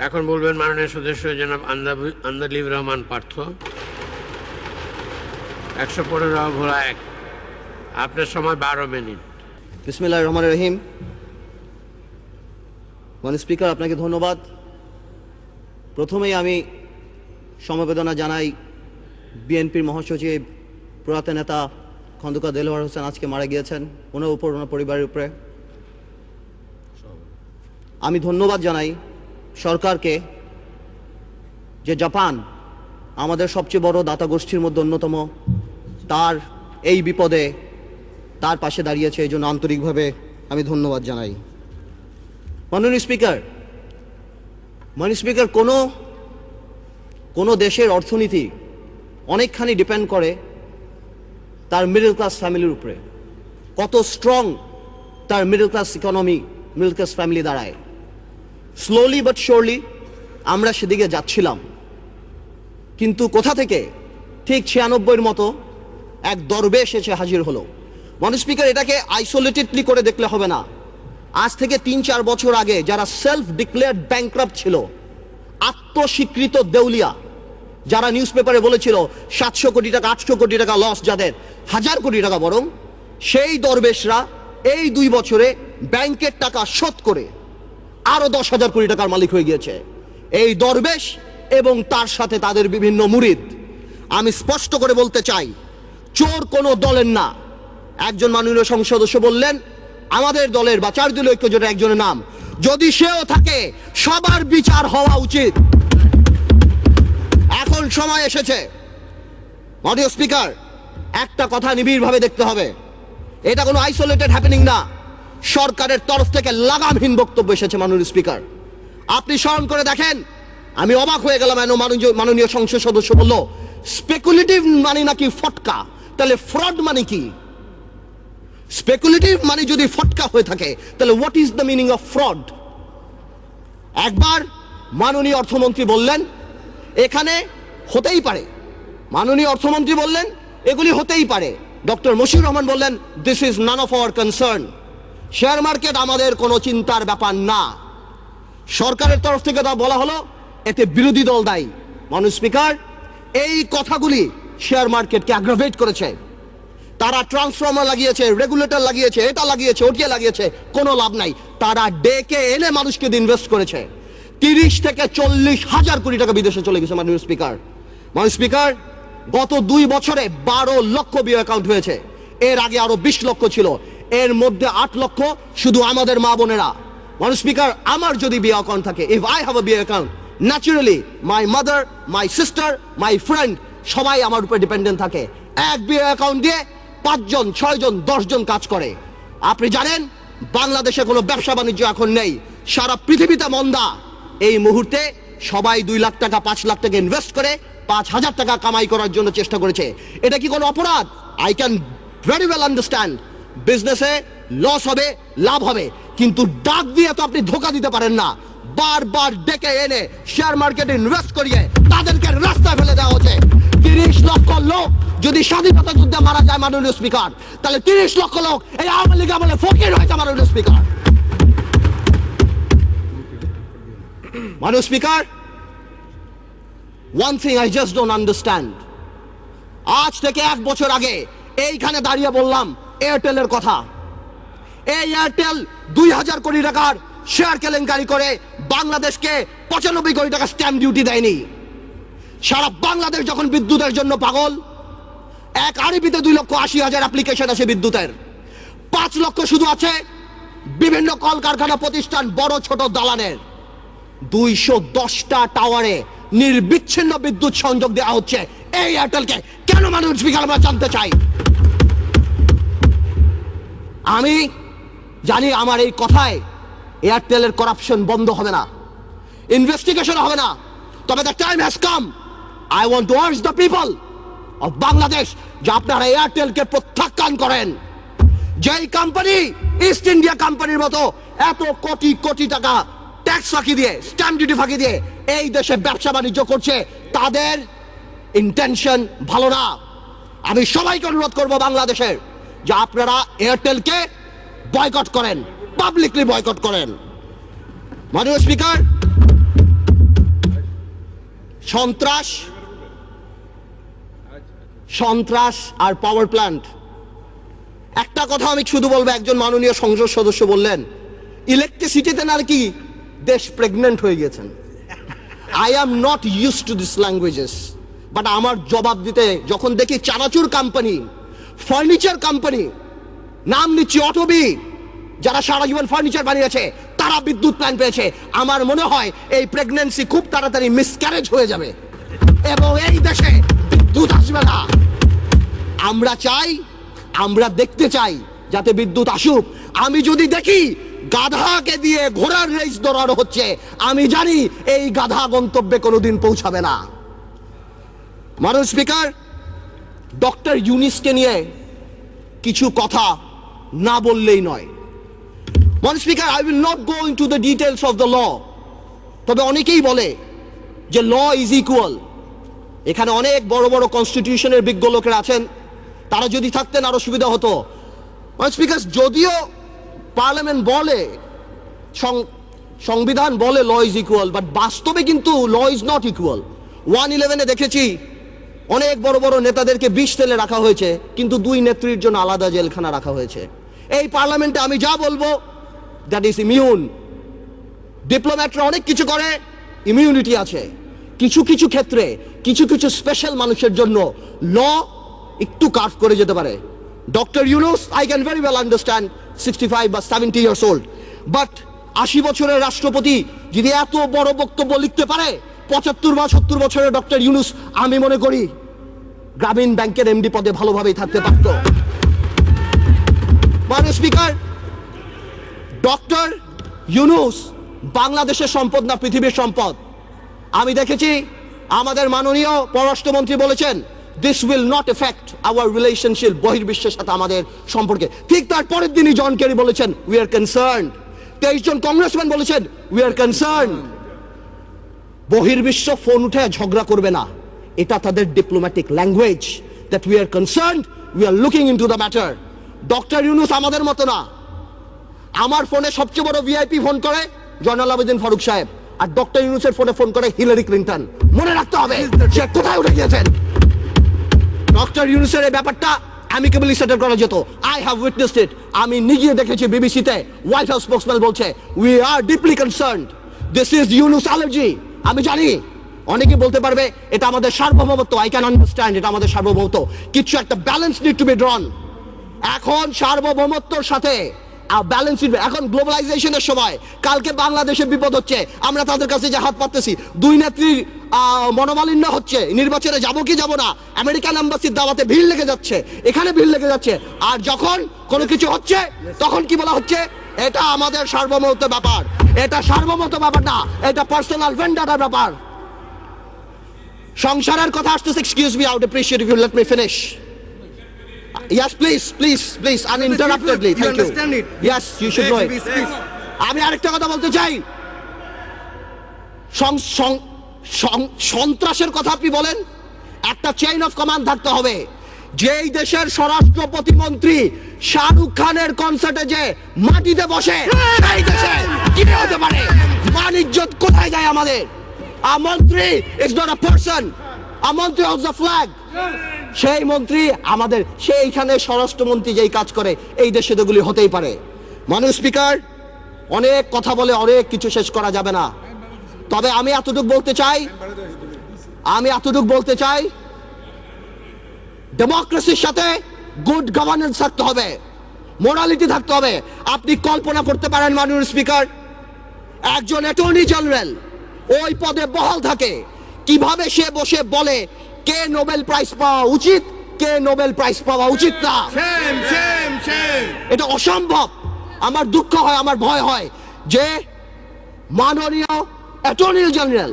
এখন বলবেন মাননীয় সদস্য জনাব আন্দালিব রহমান পার্থ। 115 ভোলা 1। আপনার সময় 12 মিনিট। বিসমিল্লাহির রহমানির রহিম। মাননীয় স্পিকার, আপনাকে ধন্যবাদ। প্রথমেই আমি সমবেদনা জানাই বিএনপির মহাসচিব প্রয়াত নেতা খন্দকার দেলোয়ার হোসেন আজকে মারা গিয়েছেন, ওনার উপর, ওনার পরিবারের উপরে। আমি ধন্যবাদ জানাই সরকারকে যে জাপান আমাদের সবচেয়ে বড় দাতা গোষ্ঠীর মধ্যে অন্যতম, তার এই বিপদে তার পাশে দাঁড়িয়েছে, এই জন্য আন্তরিকভাবে আমি ধন্যবাদ জানাই। মাননীয় স্পিকার, কোনো দেশের অর্থনীতি অনেকখানি ডিপেন্ড করে তার মিডল ক্লাস ফ্যামিলির উপরে, কত স্ট্রং তার middle class economy, middle class family দাঁড়ায়। স্লোলি বাট শিওরলি আমরা সেদিকে যাচ্ছিলাম, কিন্তু কোথা থেকে ঠিক 96-র মতো এক দরবেশ এসে হাজির হলো। মাননীয় স্পিকার, এটাকে আইসোলেটেডলি করে দেখলে হবে না। আজ থেকে 3-4 বছর আগে যারা সেলফ ডিক্লেয়ার্ড ব্যাংক্রাপ্ট ছিল, আত্মস্বীকৃত দেউলিয়া, যারা নিউজ পেপারে বলেছিল 700 কোটি টাকা 800 কোটি টাকা লস, যাদের 1000 কোটি টাকা বরং, সেই দরবেশরা এই 2 বছরে ব্যাংকের টাকা শোধ করে আরো 10,000 কোটি টাকার মালিক হয়ে গিয়েছে। এই দরবেশ এবং তার সাথে তাদের বিভিন্ন মুরিদ। আমি স্পষ্ট করে বলতে চাই, চোর কোনো দলের না। একজন মাননীয় সংসদ সদস্য বললেন আমাদের দলের বা 4 দলীয় ঐক্যজোটের একজনের নাম, যদি সেও থাকে সবার বিচার হওয়া উচিত। এখন সময় এসেছে। মাননীয় স্পিকার, একটা কথা নিবিড়ভাবে দেখতে হবে, এটা কোনো আইসোলেটেড হ্যাপেনিং না। সরকারের তরফ থেকে লাগামহীন বক্তব্য এসেছে। মাননীয় স্পিকার, আপনি স্মরণ করে দেখেন, আমি অবাক হয়ে গেলাম। মাননীয় সংসদ সদস্য বলল স্পেকুলেটিভ মানে নাকি ফটকা, তাহলে ফ্রড মানে কি? স্পেকুলেটিভ মানে যদি ফটকা হয়ে থাকে, তাহলে what is the meaning of fraud? একবার মাননীয় অর্থমন্ত্রী বললেন এখানে হতেই পারে, মাননীয় অর্থমন্ত্রী বললেন এগুলি হতেই পারে। ডক্টর মশিউর রহমান বললেন this is none of our concern. Share market আমাদের কোনো চিন্তার ব্যাপার না। সরকারের তরফ থেকে তা বলা হলো এতে বিরোধী দল দায়ী। মাননীয় স্পিকার, এই কথাগুলি শেয়ার মার্কেটকে অ্যাগ্রাভেট করেছে। তারা ট্রান্সফর্মার লাগিয়েছে, রেগুলেটর লাগিয়েছে, এটা লাগিয়েছে, ওটিয়ে লাগিয়েছে, কোনো লাভ নাই। তারা ডেকে এনে মানুষকে ইনভেস্ট করেছে। 30 থেকে 40 হাজার কোটি টাকা বিদেশে চলে গেছে। মাননীয় স্পিকার, গত 2 বছরে 12 লক্ষ বিও অ্যাকাউন্ট হয়েছে। এর আগে আরো 20 লক্ষ ছিল, এর মধ্যে 8 লক্ষ শুধু আমাদের মা বোনেরা। মাননীয় স্পিকার, আমার যদি বিও অ্যাকাউন্ট থাকে, if I have a BO account, naturally my mother, my sister, my friend সবাই আমার উপর ডিপেন্ডেন্ট থাকে। এক বিও অ্যাকাউন্ট দিয়ে 5 জন, 6 জন, 10 জন কাজ করে। আপনি জানেন বাংলাদেশে কোনো ব্যবসা বাণিজ্য এখন নেই, সারা পৃথিবীতে মন্দা। এই মুহূর্তে সবাই 2 লাখ টাকা 5 লাখ টাকা ইনভেস্ট করে 5,000 টাকা কামাই করার জন্য চেষ্টা করেছে। এটা কি কোনো অপরাধ? I can very well understand বিজনেসে লস হবে, লাভ হবে, কিন্তু ডাক দিয়ে তো আপনি ধোকা দিতে পারেন না। বারবার ডেকে এনে শেয়ার মার্কেটে ইনভেস্ট করিয়ে তাদেরকে রাস্তায় ফেলে দেওয়া হচ্ছে। 30 লক্ষ লোক যদি স্বাধীনতা যুদ্ধে মারা যায় মাননীয় স্পিকার, তাহলে 30 লক্ষ লোক এই আওয়ামী লীগ আমলে ফকির হয়েছে। মাননীয় speaker, one thing I just don't understand. আজ থেকে 1 বছর আগে এইখানে দাঁড়িয়ে বললাম এয়ারটেলের কথা। এই এয়ারটেল 2000 কোটি টাকার শেয়ার কেলেঙ্কারি করে বাংলাদেশকে 95 কোটি টাকা স্ট্যাম্প ডিউটি দেয়নি। সারা বাংলাদেশ যখন বিদ্যুতের জন্য পাগল, এক আরবিতে 2,80,000 অ্যাপ্লিকেশন আছে বিদ্যুতের। 5 লক্ষ শুধু আছে বিভিন্ন কলকারখানা প্রতিষ্ঠান, বড় ছোট দালানের। 210টা টাওয়ারে নির্বিচ্ছিন্ন বিদ্যুৎ সংযোগ দেওয়া হচ্ছে এই এয়ারটেলকে। কেন মাননীয় স্পিকার, আমরা জানতে চাই। আমি জানি আমার এই কথায় এয়ারটেলের করাপশন বন্ধ হবে না, ইনভেস্টিগেশন হবে না, তবে the time has come. I want to urge the people of Bangladesh যে আপনারা এয়ারটেলকে প্রত্যাখ্যান করেন। যেই কোম্পানি ইস্ট ইন্ডিয়া কোম্পানির মতো এত কোটি কোটি টাকা ট্যাক্স ফাঁকি দিয়ে, স্ট্যাম্প ডিউটি ফাঁকি দিয়ে এই দেশে ব্যবসা বাণিজ্য করছে, তাদের ইন্টেনশন ভালো না। আমি সবাইকে অনুরোধ করব বাংলাদেশের যে আপনারা এয়ারটেলকে বয়কট করেন, পাবলিকলি বয়কট করেন। মাননীয় স্পিকার, সন্ত্রাস, সন্ত্রাস আর পাওয়ার প্ল্যান্ট। একটা কথা আমি শুধু বলবো, একজন মাননীয় সংসদ সদস্য বললেন ইলেকট্রিসিটিতে নাকি দেশ প্রেগনেন্ট হয়ে গেছেন। I am not use to this languages, but আমার জবাব দিতে যখন দেখি চানাচুর কোম্পানি, ফার্নিচার কোম্পানি, নাম নিচ্ছি অটোবি, যারা সারা জীবন ফার্নিচার বানিয়েছে তারা বিদ্যুৎ প্ল্যান্ট পেয়েছে, আমার মনে হয় এই প্রেগন্যান্সি খুব তাড়াতাড়ি মিসক্যারেজ হয়ে যাবে এবং এই দেশে বিদ্যুৎ আসবে না। আমরা চাই, আমরা দেখতে চাই যাতে বিদ্যুৎ আসুক। আমি যদি দেখি গাধাকে দিয়ে ঘোড়ার রেস দৌড়ানো হচ্ছে, আমি জানি এই গাধা গন্তব্যে কোনোদিন পৌঁছাবে না। মাননীয় স্পিকার, ডক্টর ইউনিসকে নিয়ে কিছু কথা না বললেই নয়। মাননীয় speaker, I will not go into the details of the law. তবে অনেকেই বলে যে ল ইজ ইকুয়াল। এখানে অনেক বড় বড় কনস্টিটিউশনের বিজ্ঞ লোকেরা আছেন, তারা যদি থাকতেন আরো সুবিধা হতো। মাননীয় স্পিকার, যদিও পার্লামেন্ট বলে, সংবিধান বলে ল ইজ ইকুয়াল, বাট বাস্তবে কিন্তু ল ইজ নট ইকুয়াল। 111-এ দেখেছি অনেক বড় বড় নেতাদেরকে বিষ তেলে রাখা হয়েছে, কিন্তু দুই নেত্রীর জন্য আলাদা জেলখানা রাখা হয়েছে। এই পার্লামেন্টে আমি যা বলবো দ্যাট ইজ ইমিউন। ডিপ্লোম্যাটরা অনেক কিছু করে, ইমিউনিটি আছে। কিছু কিছু ক্ষেত্রে কিছু কিছু স্পেশাল মানুষের জন্য ল একটু কার্ভ করে যেতে পারে। Doctor Yunus, I can very well understand 65 বা 70 ইয়ার্স ওল্ড, বাট 80 বছরের রাষ্ট্রপতি যদি এত বড় বক্তব্য লিখতে পারে, 75 বা 70 বছরের ডক্টর ইউনুস আমি মনে করি গ্রামীণ ব্যাংকের এমডি পদে ভালোভাবেই থাকতে পারত। মাননীয় স্পিকার, ডক্টর ইউনুস বাংলাদেশের সম্পদ না পৃথিবীর সম্পদ। আমি দেখেছি আমাদের মাননীয় পররাষ্ট্রমন্ত্রী বলেছেন this will not affect our relationship, বহির্বিশ্বের সাথে আমাদের সম্পর্কে। ঠিক তার পরের দিনই জন কেরি বলেছেন উই আর কনসার্নড। 23 জন কংগ্রেসম্যান বলেছেন উই আর কনসার্নড। বহির্বিশ্ব ফোন উঠে ঝগড়া করবে না, এটা তাদের diplomatic language, that we are concerned, we are looking into the matter. Doctor Yunus আমাদের মতো না। আমার ফোনে সবচেয়ে বড় ভিআইপি ফোন করে জয়নাল আবেদিন ফারুক সাহেব, আর ডক্টর ইউনুসের ফোনে ফোন করে হিলারি ক্লিন্টন। মনে রাখতে হবে সে কোথায় উঠে গিয়েছেন। ডক্টর ইউনুসের এই ব্যাপারটা অ্যামিকেবলি সেটেল করা যেত। আই হ্যাভ উইটনেসড ইট। আমি নিজে দেখেছি বিবিসিতে হোয়াইট হাউস স্পোকসম্যান বলছে we are deeply concerned, this is Yunus allergy. আমি জানি অনেকে বলতে পারবে এটা আমাদের সার্বভৌমত্ব, আই ক্যান আন্ডারস্ট্যান্ড, এটা আমাদের সার্বভৌমত্ব, কিছু একটা ব্যালেন্স নিড টু বি ড্রন। এখন সার্বভৌমত্বর সাথে ব্যালেন্স, এখন গ্লোবালাইজেশনের সময় কালকে বাংলাদেশের বিপদ হচ্ছে, আমরা তাদের কাছে যে হাত পাততেছি, দুই নেত্রীর মনোমালিন্য হচ্ছে, নির্বাচনে যাবো কি যাবো না, আমেরিকান এম্বাসির দাওয়াতে ভিড় লেগে যাচ্ছে, এখানে ভিড় লেগে যাচ্ছে, আর যখন কোনো কিছু হচ্ছে তখন কি বলা হচ্ছে এটা আমাদের সার্বভৌমত্ব ব্যাপার। এটা সার্বভৌমত্ব ব্যাপার না, এটা পার্সোনাল ভেন্ডাটার ব্যাপার। সংসারের কথা আসতেছে, excuse me, I would appreciate if you let me finish. Yes, please, uninterruptedly. Thank you. Understand it? Yes, you should know it. আমি আরেকটা কথা বলতে চাই, সন্ত্রাসের কথা আপনি বলেন, একটা চেইন অফ কমান্ড থাকতে হবে। যেই দেশের স্বরাষ্ট্র প্রতিমন্ত্রী শাহরুখ খানের কনসার্টে যে মাটিতে বসে, সেই দেশে কি হতে পারে? মান ইজ্জত কোথায় যায় আমাদের? আ মন্ত্রী ইজ নট আ পারসন, আ মন্ত্রী অফ দ্য ফ্ল্যাগ। সেই মন্ত্রী আমাদের, সেইখানে স্বরাষ্ট্রমন্ত্রী যেই কাজ করে, এই দেশে এগুলি হতেই পারে। মাননীয় স্পিকার, অনেক কথা বলে অনেক কিছু শেষ করা যাবে না, তবে আমি এতটুকু বলতে চাই ডেমোক্রেসির সাথে গুড গভর্নেন্স থাকতে হবে, মোরালিটি থাকতে হবে। আপনি কল্পনা করতে পারেন মাননীয় স্পিকার, একজন অ্যাটর্নি জেনারেল ওই পদে বহাল থাকে, কিভাবে সে বসে বলে কে নোবেল প্রাইজ পাওয়া উচিত, কে নোবেল প্রাইজ পাওয়া উচিত না। এটা অসম্ভব। আমার দুঃখ হয়, আমার ভয় হয় যে মাননীয় অ্যাটর্নি জেনারেল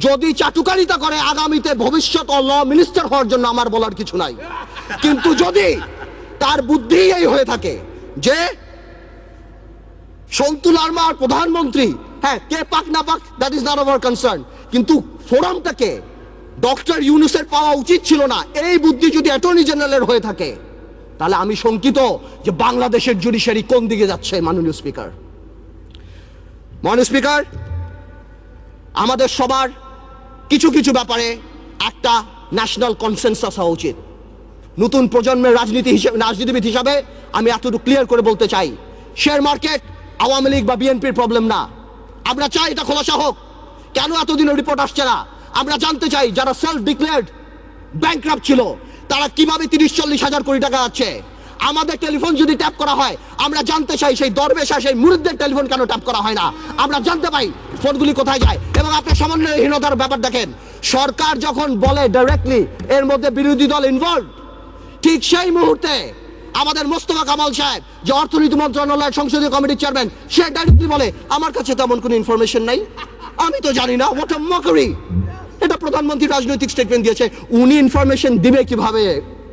যদি চাটুকারিতা করে আগামীতে ভবিষ্যৎ ল মিনিস্টার হওয়ার জন্য আমার বলার কিছু নাই, কিন্তু যদি তার বুদ্ধি এই হয়ে থাকে যে সন্তু লারমার প্রধানমন্ত্রী, হ্যাঁ কে পাক না পাক that is not our concern, কিন্তু ফোরামটাকে ডক্টর ইউনুসের পাওয়া উচিত ছিল না, এই বুদ্ধি যদি অ্যাটর্নি জেনারেলের হয়ে থাকে, তাহলে আমি শঙ্কিত যে বাংলাদেশের জুডিশিয়ারি কোন দিকে যাচ্ছে। মাননীয় স্পিকার, আমাদের সবার কিছু কিছু ব্যাপারে একটা ন্যাশনাল কনসেনসাস হওয়া উচিত। নতুন প্রজন্মের রাজনীতিবিদ হিসাবে আমি এতটুকু ক্লিয়ার করে বলতে চাই, শেয়ার মার্কেট আওয়ামী লীগ বা বিএনপির প্রবলেম না। আমরা চাই এটা খোলাসা হোক। কেন এতদিনের রিপোর্ট আসছে না? আমরা জানতে চাই যারা সেলফ ডিক্লেয়ার্ড ব্যাংকরাপ্ট ছিল তারা কিভাবে 30-40 হাজার কোটি টাকা আছে। আমাদের টেলিফোন যদি ট্যাপ করা হয়, আমরা জানতে চাই সেই দরবেশ আর সেই মুরিদদের টেলিফোন কেন ট্যাপ করা হয় না। আমরা জানতে পাই ফোনগুলি কোথায় যায়। এবং আপনার সমন্বয়হীনতার ব্যাপার দেখেন, সরকার যখন বলে ডাইরেক্টলি এর মধ্যে বিরোধী দল ইনভলভ, ঠিক সেই মুহূর্তে আমাদের মোস্তফা কামাল সাহেব যে অর্থনীতি মন্ত্রণালয়ের সংসদীয় কমিটির চেয়ারম্যান, সে ডাইরেক্টলি বলে আমার কাছে তেমন কোনো ইনফরমেশন নাই, আমি তো জানি না। What a mockery! এটা প্রধানমন্ত্রী রাজনৈতিক স্টেটমেন্ট দিয়েছে। উনি ইনফরমেশন দিবে কিভাবে?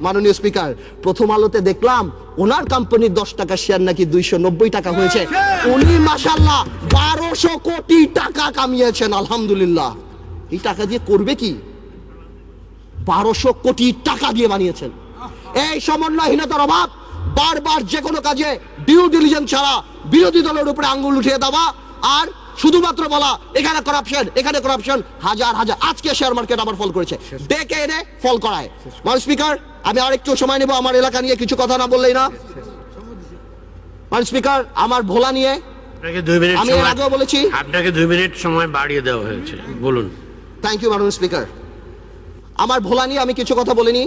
মাননীয় স্পিকার, প্রথম আলোতে দেখলাম ওনার কোম্পানির 10 টাকা শেয়ার নাকি 290 টাকা হয়েছে। উনি মাশাআল্লাহ 1200 কোটি টাকা কামিয়েছেন, আলহামদুলিল্লাহ। এই টাকা দিয়ে করবে কি? 1200 কোটি টাকা দিয়ে বানিয়েছেন। এই সমন্বয়হীনতার অভাব, বারবার যে কোনো কাজে ডিউ ডিলিজেন্স ছাড়া বিরোধী দলের উপরে আঙ্গুল উঠিয়ে দেওয়া আর শুধুমাত্র বলা এখানে করাপশন, এখানে করাপশন। হাজার হাজার আজকে শেয়ার মার্কেট আবার ফল করেছে, ডেকে এনে ফল করায়। মাননীয় স্পিকার, আমি আরেকটু সময় নেব আমার এলাকা নিয়ে কিছু কথা না বললেই না। মাননীয় স্পিকার, আমার ভোলা নিয়ে আপনাকে 2 মিনিট আমি এর আগেও বলেছি, আপনাকে 2 মিনিট সময় বাড়িয়ে দেওয়া হয়েছে, বলুন। থ্যাংক ইউ মাননীয় স্পিকার। আমার ভোলা নিয়ে আমি কিছু কথা বলিনি।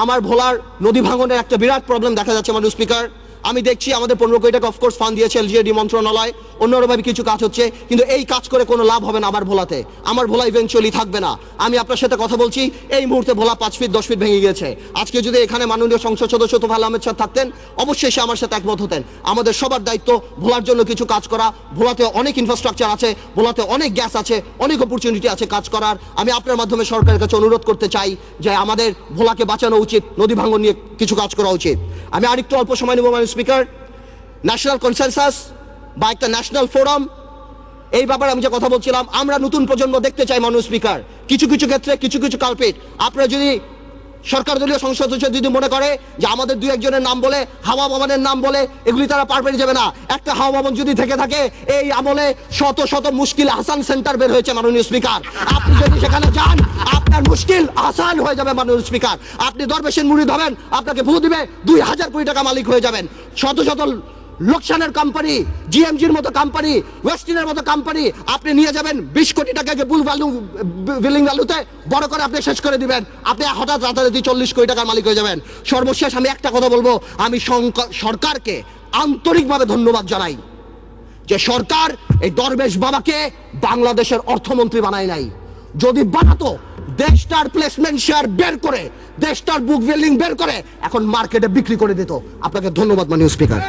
আমার ভোলার নদী ভাঙনের একটা বিরাট প্রবলেম দেখা যাচ্ছে মাননীয় স্পিকার। আমি দেখছি আমাদের 15 কোটি টাকা অফকোর্স ফান্ড দিয়েছে এলজিএডি মন্ত্রণালয়, অন্যভাবে কিছু কাজ হচ্ছে, কিন্তু এই কাজ করে কোনো লাভ হবে না আমার ভোলাতে। আমার ভোলা ইভেনচুয়ালি থাকবে না। আমি আপনার সাথে কথা বলছি, এই মুহূর্তে ভোলা 5 ফিট 10 ফিট ভেঙে গিয়েছে। আজকে যদি এখানে মাননীয় সংসদ সদস্য তোফায়েল আহমেদ সাহেব থাকতেন, অবশ্যই সে আমার সাথে একমত হতেন। আমাদের সবার দায়িত্ব ভোলার জন্য কিছু কাজ করা। ভোলাতে অনেক ইনফ্রাস্ট্রাকচার আছে, ভোলাতে অনেক গ্যাস আছে, অনেক অপরচুনিটি আছে কাজ করার। আমি আপনার মাধ্যমে সরকারের কাছে অনুরোধ করতে চাই যে আমাদের ভোলাকে বাঁচানো উচিত, নদী ভাঙন নিয়ে কিছু কাজ করা উচিত। আমি আরেকটু অল্প সময় নেব মাননীয় স্পিকার। ন্যাশনাল কনসেনসাস বা একটা ন্যাশনাল ফোরাম, এই ব্যাপারে আমি যে কথা বলছিলাম, আমরা নতুন প্রজন্ম দেখতে চাই মাননীয় স্পিকার। কিছু কিছু ক্ষেত্রে কিছু কিছু কালপিট, আপনারা যদি সরকার দলীয় সংসদ সদস্য যদি মনে করে যে আমাদের 2-1 নাম বলে, হাওয়া ভবনের নাম বলে এগুলি তারা পার পেয়ে যাবে না। একটা হাওয়া ভবন যদি থেকে থাকে, এই আমলে শত শত মুশকিল আসান সেন্টার বের হয়েছে মাননীয় স্পিকার। আপনি যদি সেখানে যান, আপনার মুশকিল আসান হয়ে যাবে মাননীয় স্পিকার। আপনি দরবেশের মুরিদ হবেন, আপনাকে ভূ দিবে, 2000 কোটি টাকা মালিক হয়ে যাবেন। শত শত লোকসানের কোম্পানি, জিএমজির মতো কোম্পানি, ওয়েস্টিনের মতো কোম্পানি আপনি নিয়ে যাবেন 20 কোটি টাকাকে বিলিং ভ্যালুতে বড় করে আপনি শেষ করে দিবেন। আপনি হঠাৎ রাতারাতি 40 কোটি টাকার মালিক হয়ে যাবেন। সর্বশেষ আমি একটা কথা বলবো, আমি সরকারকে আন্তরিকভাবে ধন্যবাদ জানাই যে সরকার এই দরবেশ বাবাকে বাংলাদেশের অর্থমন্ত্রী বানায় নাই। যদি বানাতো, দেশটার প্লেসমেন্ট শেয়ার বের করে, দেশটার বুক ভ্যালু বের করে এখন মার্কেটে বিক্রি করে দিত। আপনাকে ধন্যবাদ মাননীয় স্পিকার।